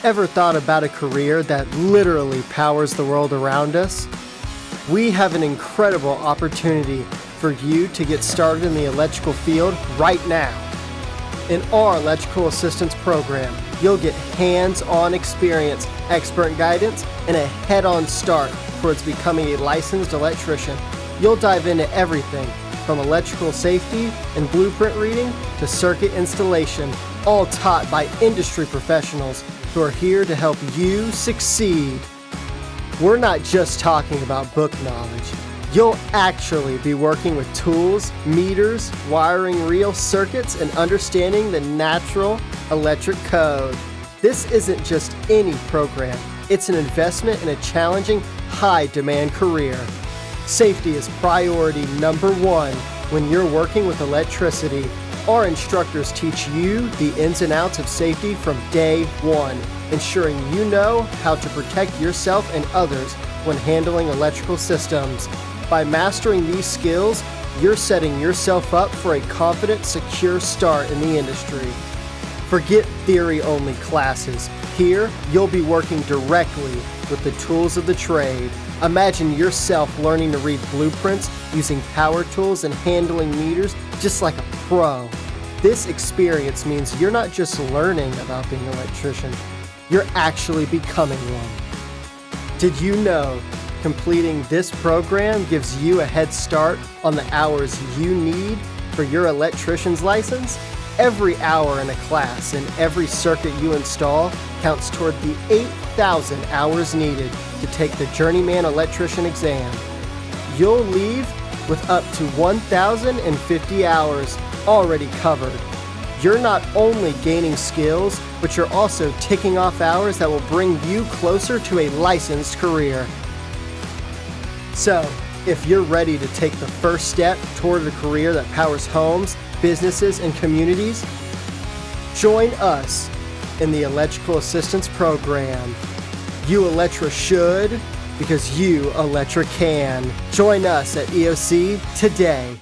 Ever thought about a career that literally powers the world around us? We have an incredible opportunity for you to get started in the electrical field right now. In our electrical assistance program, you'll get hands-on experience, expert guidance, and a head-on start towards becoming a licensed electrician. You'll dive into everything from electrical safety and blueprint reading to circuit installation, all taught by industry professionals who are here to help you succeed. We're not just talking about book knowledge. You'll actually be working with tools, meters, wiring real circuits, and understanding the natural electric code. This isn't just any program. It's an investment in a challenging, high-demand career. Safety is priority number one when you're working with electricity. Our instructors teach you the ins and outs of safety from day one, ensuring you know how to protect yourself and others when handling electrical systems. By mastering these skills, you're setting yourself up for a confident, secure start in the industry. Forget theory-only classes. Here, you'll be working directly with the tools of the trade. Imagine yourself learning to read blueprints, using power tools, and handling meters just like a pro. This experience means you're not just learning about being an electrician, you're actually becoming one. Did you know completing this program gives you a head start on the hours you need for your electrician's license? Every hour in a class and every circuit you install counts toward the 8,000 hours needed to take the Journeyman Electrician exam. You'll leave with up to 1,050 hours already covered. You're not only gaining skills, but you're also ticking off hours that will bring you closer to a licensed career. So, if you're ready to take the first step toward a career that powers homes, businesses, and communities, join us in the Electrical Assistance Program. You Electra should, because you Electra can. Join us at EOC today.